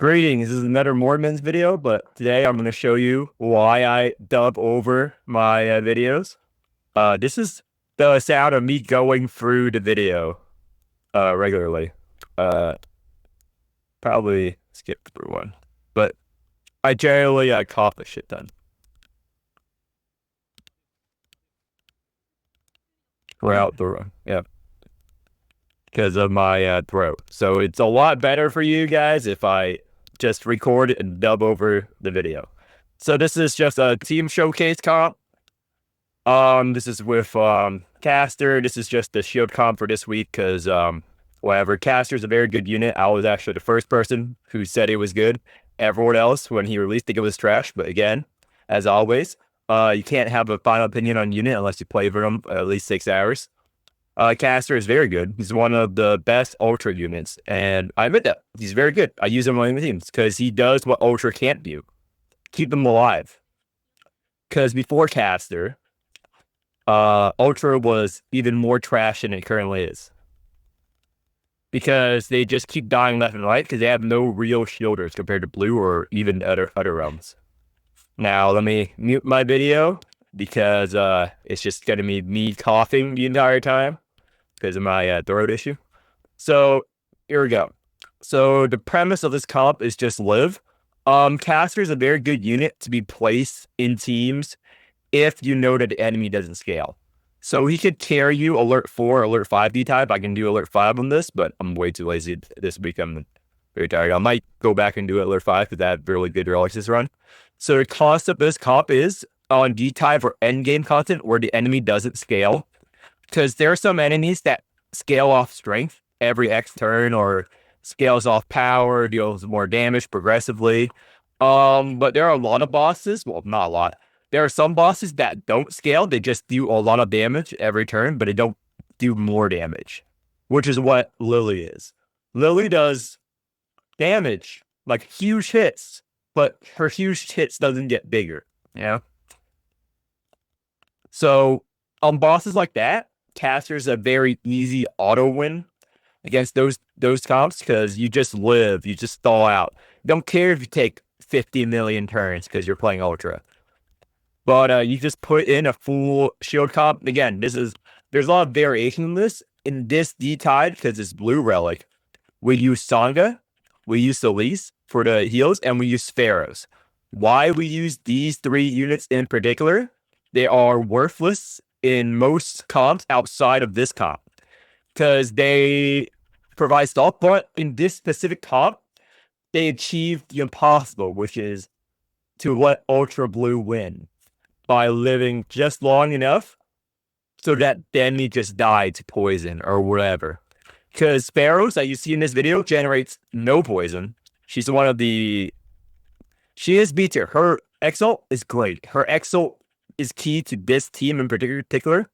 Greetings, this is another Morimens video, but today I'm going to show you why I dub over my videos. This is the sound of me going through the video regularly. Uh, Probably skip through one, but I generally cough the shit ton throughout the run, yeah, because of my throat. So it's a lot better for you guys if I just record and dub over the video. So this is just a team showcase comp. This is with Castor. This is just the shield comp for this week because whatever. Castor's a very good unit. I was actually the first person who said it was good. Everyone else, when he released it, was trash. But again, as always, you can't have a final opinion on unit unless you play for him at least 6 hours. Castor is very good. He's one of the best Ultra units, and I admit that. He's very good. I use him on my teams because he does what Ultra can't do. Keep them alive. Because before Castor, Ultra was even more trash than it currently is. Because they just keep dying left and right because they have no real shielders compared to Blue or even other realms. Now, let me mute my video because it's just going to be me coughing the entire time because of my throat issue. So, here we go. So, the premise of this comp is just live. Castor is a very good unit to be placed in teams if you know that the enemy doesn't scale. So he could carry you alert 4, alert 5 D-type. I can do alert 5 on this, but I'm way too lazy this week. I'm very tired. I might go back and do alert 5 because I have really good relics this run. So the concept of this comp is on D-type or endgame content where the enemy doesn't scale. Because there are some enemies that scale off strength every X turn or scales off power, deals more damage progressively. But there are a lot of bosses. Well, not a lot. There are some bosses that don't scale. They just do a lot of damage every turn, but they don't do more damage, which is what Lily is. Lily does damage, like huge hits, but her huge hits doesn't get bigger, you know? So on bosses like that, Castor's a very easy auto win against those comps because you just live, you just stall out. Don't care if you take 50 million turns because you're playing Ultra. But you just put in a full shield comp. Again, there's a lot of variation in this. In this D-Tide, because it's Blue Relic, we use Sangha, we use Elise for the heals, and we use Pharaohs. Why we use these 3 units in particular? They are worthless in most comps outside of this comp. Because they provide stock, but in this specific comp, they achieve the impossible, which is to let Ultra Blue win by living just long enough so that the enemy just died to poison or whatever. Because Pharaohs that you see in this video generates no poison. She's one of the... She is B-tier. Her Exalt is great. Her Exalt is key to this team in particular.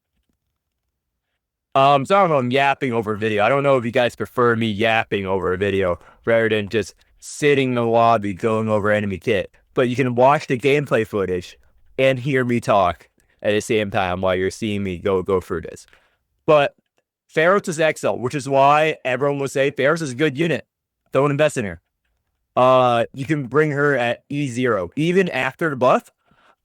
So I don't know, I'm yapping over video. I don't know if you guys prefer me yapping over a video rather than just sitting in the lobby going over enemy kit. But you can watch the gameplay footage and hear me talk at the same time while you're seeing me go through this. But Pharaohs is Excel, which is why everyone will say Pharaohs is a good unit. Don't invest in her. You can bring her at E0. Even after the buff,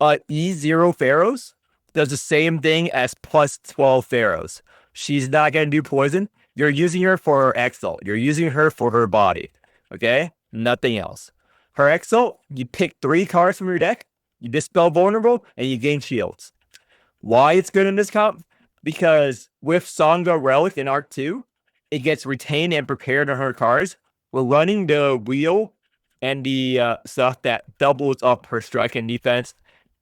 E0 Pharaohs does the same thing as plus 12 Pharaohs. She's not going to do poison. You're using her for her Excel. You're using her for her body. Okay? Nothing else. Her Excel, you pick 3 cards from your deck, you dispel vulnerable, and you gain shields. Why it's good in this comp? Because with Sangha Relic in Arc 2, it gets retained and prepared on her cards. We're running the wheel and the stuff that doubles up her strike and defense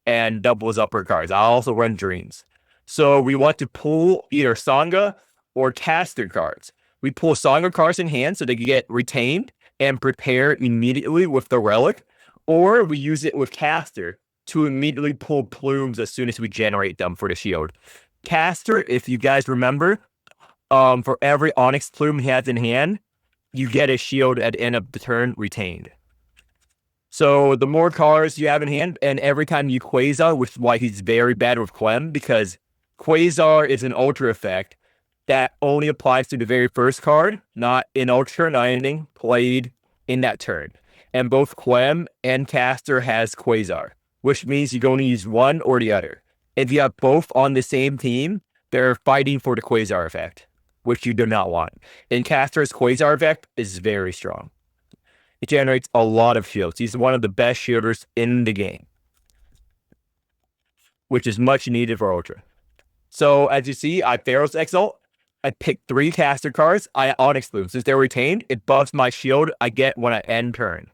and doubles up her cards. I also run Dreams. So we want to pull either Sangha or Castor cards. We pull Sangha cards in hand so they can get retained and prepared immediately with the Relic, or we use it with Castor to immediately pull plumes as soon as we generate them for the shield. Castor, if you guys remember, for every Onyx plume he has in hand, you get a shield at the end of the turn retained. So the more cards you have in hand, and every time you Quasar, which is why he's very bad with Clem, because Quasar is an Ultra effect that only applies to the very first card, not in Ultra, not anything played in that turn. And both Clem and Castor has Quasar, which means you can only use one or the other. If you have both on the same team, they're fighting for the Quasar effect, which you do not want. And Castor's Quasar effect is very strong. It generates a lot of shields. He's one of the best shielders in the game, which is much needed for Ultra. So as you see, I Pharaohs Exalt. I picked 3 Castor cards. I Onyx Bloom. Since they're retained, it buffs my shield I get when I end turn.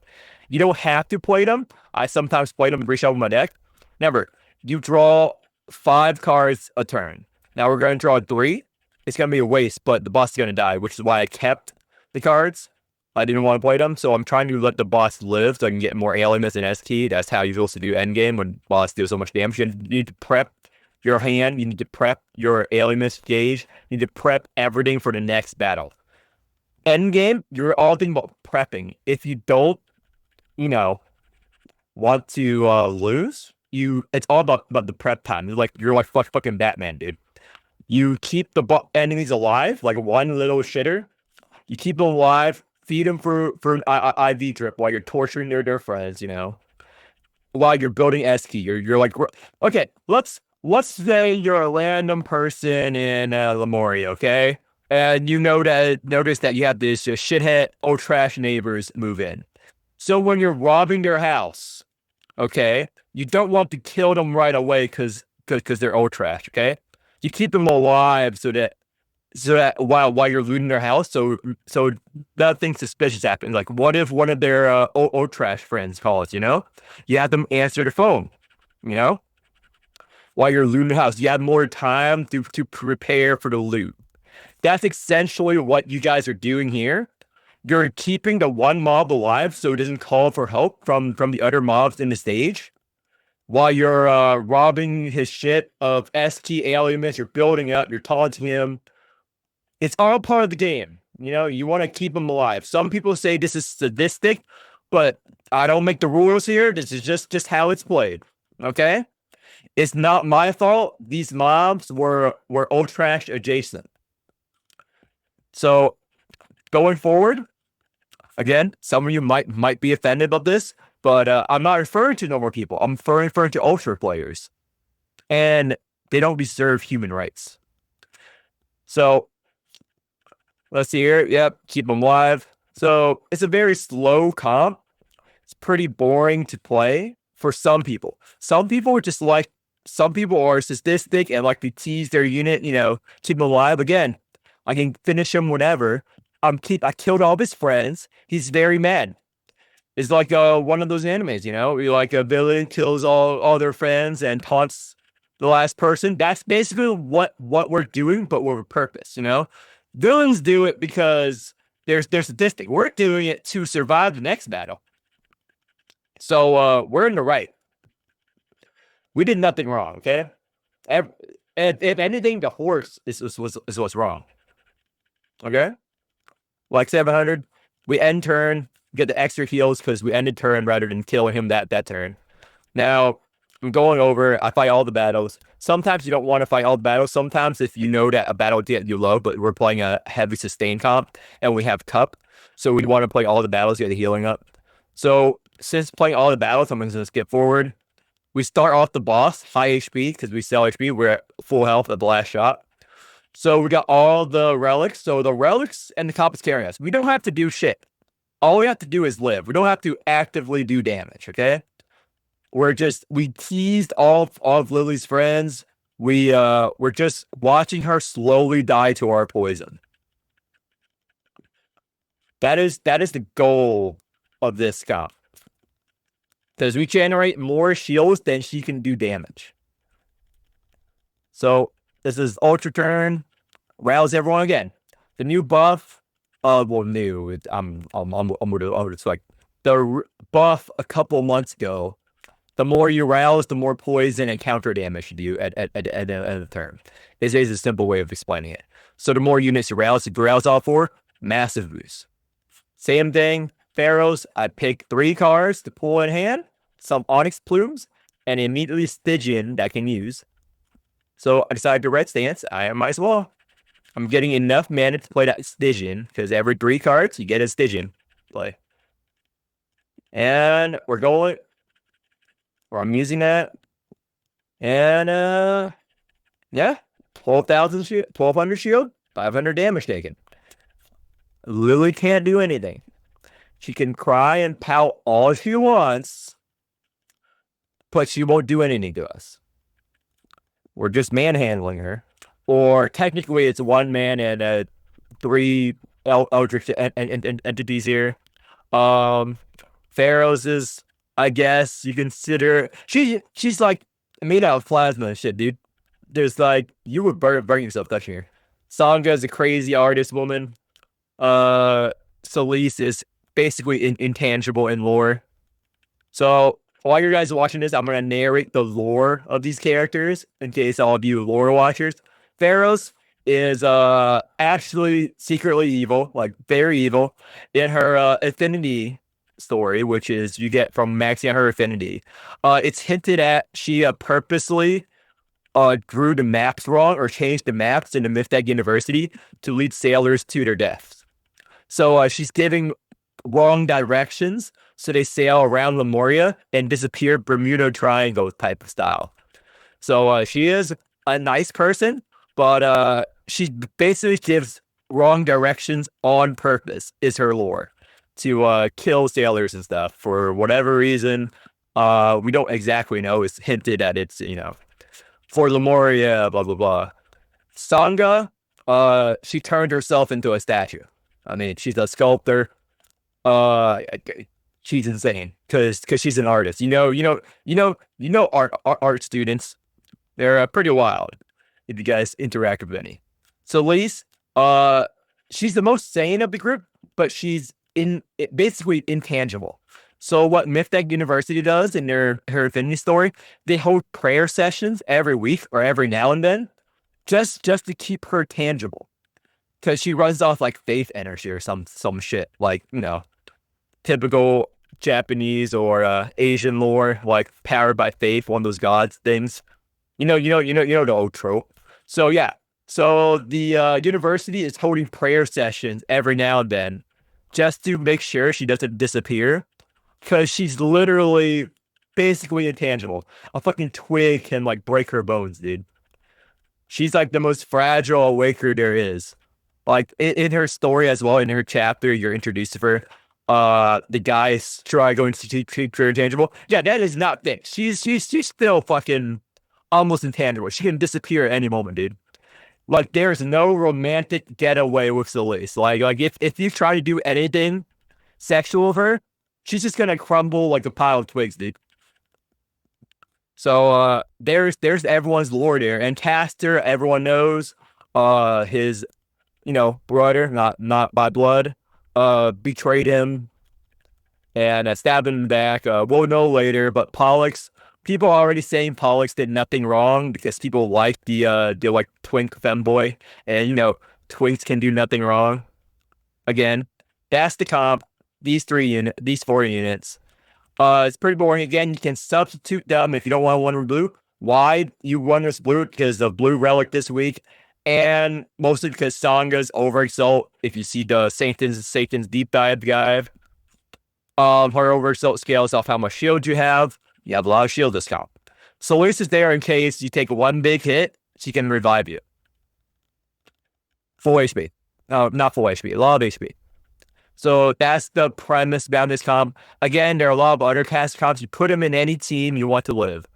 You don't have to play them. I sometimes play them and reshuffle my deck. Never. You draw 5 cards a turn. Now we're going to draw 3. It's going to be a waste, but the boss is going to die, which is why I kept the cards. I didn't want to play them, so I'm trying to let the boss live so I can get more Alimus and ST. That's how you're supposed to do endgame when boss deals so much damage. You need to prep your hand, you need to prep your Alimus gauge, you need to prep everything for the next battle. Endgame, you're all thinking about prepping. If you don't, want to lose, it's all about the prep time. You're like fucking Batman, dude. You keep the enemies alive, like one little shitter. You keep them alive, feed them for an IV drip while you're torturing their friends, while you're building ST. You're like, okay, let's say you're a random person in Lemuria, okay? And notice that you have this shithead old trash neighbors move in. So when you're robbing their house, okay, you don't want to kill them right away because they're old trash, okay? You keep them alive so that while you're looting their house, so nothing suspicious happens. Like, what if one of their old trash friends calls? You have them answer the phone. While you're looting the house, you have more time to prepare for the loot. That's essentially what you guys are doing here. You're keeping the one mob alive so it doesn't call for help from the other mobs in the stage. While you're robbing his shit of ST Alimus, you're building up, you're taunting him. It's all part of the game. You want to keep him alive. Some people say this is sadistic, but I don't make the rules here. This is just how it's played. Okay? It's not my fault. These mobs were old trash adjacent. So going forward, again, some of you might be offended about this, but I'm not referring to normal people. I'm referring to Ultra players. And they don't deserve human rights. So let's see here. Yep, keep them alive. So it's a very slow comp. It's pretty boring to play for some people. Some people are sadistic and like to tease their unit, keep them alive. Again, I can finish him whenever. I killed all of his friends. He's very mad. It's like one of those animes, like a villain kills all their friends and taunts the last person. That's basically what we're doing, but with a purpose, Villains do it because they're sadistic. We're doing it to survive the next battle. So we're in the right. We did nothing wrong, okay? If anything, the horse is what's wrong. Okay? Like 700, we end turn, get the extra heals because we ended turn rather than killing him that turn. Now, I'm going over, I fight all the battles. Sometimes you don't want to fight all the battles. Sometimes if you know that a battle that you love, but we're playing a heavy sustain comp and we have cup, so we want to play all the battles, get the healing up. So since playing all the battles, I'm going to skip forward. We start off the boss, high HP, because we sell HP. We're at full health at the last shot. So we got all the relics. So the relics and the comp is carrying us. We don't have to do shit. All we have to do is live. We don't have to actively do damage, okay? We teased all of Lily's friends. We're just watching her slowly die to our poison. That is the goal of this comp. Because we generate more shields than she can do damage. So this is Ultra turn. Rouse everyone again. The new buff, new. It's like the buff a couple months ago. The more you rouse, the more poison and counter damage you do at the turn. This is a simple way of explaining it. So the more units you rouse all for, massive boost. Same thing. Pharaohs, I pick 3 cards to pull in hand, some Onyx Plumes, and immediately Stygian that I can use. So I decided to red stance. I might as well. I'm getting enough mana to play that Stygian, because every 3 cards, you get a Stygian play. And I'm using that. And yeah, 1200 shield, 500 damage taken. Lily can't do anything. She can cry and pout all she wants, but she won't do anything to us. We're just manhandling her. Or technically, it's one man and three eldritch entities here. Pharaohs is, I guess you consider she's like made out of plasma and shit, dude. There's like you would burn yourself touching her. Sangha is a crazy artist woman. Celeste is basically intangible in lore. So while you guys are watching this, I'm gonna narrate the lore of these characters in case all of you lore watchers. Pharaohs is actually secretly evil, like very evil, in her affinity story, which is you get from maxing out her affinity. It's hinted at she purposely drew the maps wrong or changed the maps in the Mythic University to lead sailors to their deaths. So she's giving wrong directions, so they sail around Lemuria and disappear Bermuda Triangle type of style. So she is a nice person, but she basically gives wrong directions on purpose, is her lore, to kill sailors and stuff for whatever reason. We don't exactly know. It's hinted at it's, for Lemuria, blah, blah, blah. Sangha, she turned herself into a statue. I mean, she's a sculptor. She's insane because she's an artist. Art students. They're pretty wild if you guys interact with any. So Lise, she's the most sane of the group, but she's basically intangible. So what Mythic University does in her affinity story, they hold prayer sessions every week or every now and then, just to keep her tangible, because she runs off like faith energy or some shit, like typical Japanese or Asian lore, like powered by faith, one of those gods things. You know the old trope. So yeah, so the university is holding prayer sessions every now and then, just to make sure she doesn't disappear, because she's literally basically intangible. A fucking twig can like break her bones, dude. She's like the most fragile awaker there is. Like in her story as well, in her chapter, you're introduced to her. The guys try going to treat her intangible. Yeah, that is not fixed. She's still fucking almost intangible. She can disappear at any moment, dude. Like there's no romantic getaway with Celeste. Like if you try to do anything sexual with her, she's just gonna crumble like a pile of twigs, dude. So there's everyone's lore there, and Castor, everyone knows, his brother, not by blood, betrayed him and stabbed him in the back. We'll know later, but Pollux, people are already saying Pollux did nothing wrong because people like the like twink femboy, and twinks can do nothing wrong. Again, that's the comp. These 4 units. It's pretty boring. Again, you can substitute them if you don't want one blue. Why you run this blue? Because of blue relic this week, and mostly because Sanga's overexalt. If you see the Satan's deep dive guide, her overexalt scales off how much shield you have. You have a lot of shield discount. Solaris is there in case you take one big hit, she can revive you. Full HP. No, not full HP. A lot of HP. So that's the premise about this comp. Again, there are a lot of other cast comps. You put them in any team you want to live.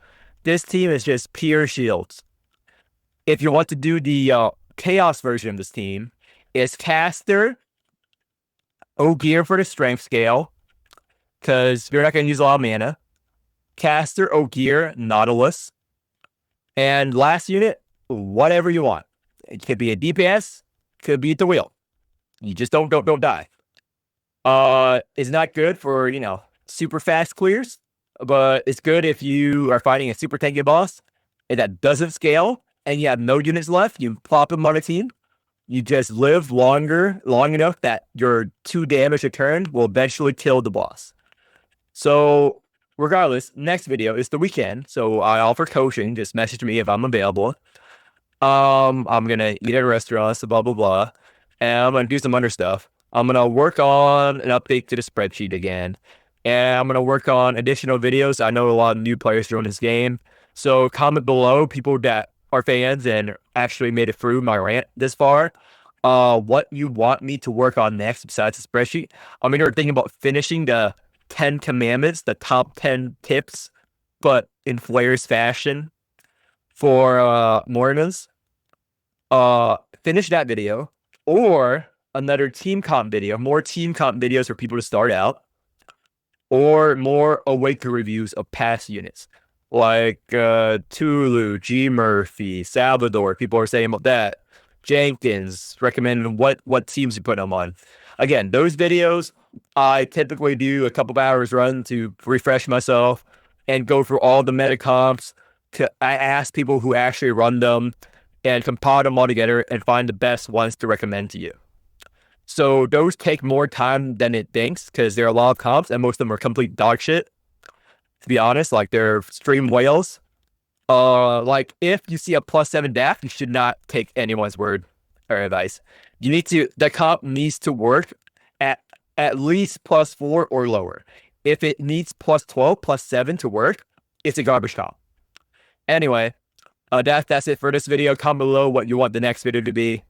This team is just pure shields. If you want to do the chaos version of this team, it's Castor, Ogier for the strength scale, because you're not going to use a lot of mana. Castor, Ogier, Nautilus, and last unit, whatever you want. It could be a DPS, could be at the wheel. You just don't die. It's not good for, super fast clears, but it's good if you are fighting a super tanky boss and that doesn't scale and you have no units left. You plop them on a team. You just live long enough that your 2 damage a turn will eventually kill the boss. So regardless, next video is the weekend. So I offer coaching. Just message me if I'm available. I'm gonna eat at a restaurant, so blah blah blah. And I'm gonna do some other stuff. I'm going to work on an update to the spreadsheet again. and I'm gonna work on additional videos. I know a lot of new players join this game, so comment below, people that are fans and actually made it through my rant this far. What you want me to work on next besides the spreadsheet? I'm either thinking about finishing the 10 commandments, the top 10 tips, but in Flair's fashion for Morimens. Finish that video, or another team comp video, more team comp videos for people to start out, or more Awaken reviews of past units like Tulu, G Murphy, Salvador. People are saying about that. Jenkins recommending what teams you put them on. Again, those videos I typically do a couple of hours run to refresh myself and go through all the meta comps. I ask people who actually run them and compile them all together and find the best ones to recommend to you. So those take more time than it thinks because there are a lot of comps and most of them are complete dog shit. To be honest, like they're stream whales. Like if you see a +7 DAF, you should not take anyone's word or advice. The comp needs to work at least +4 or lower. If it needs +12, +7 to work, it's a garbage comp. Anyway, that's it for this video. Comment below what you want the next video to be.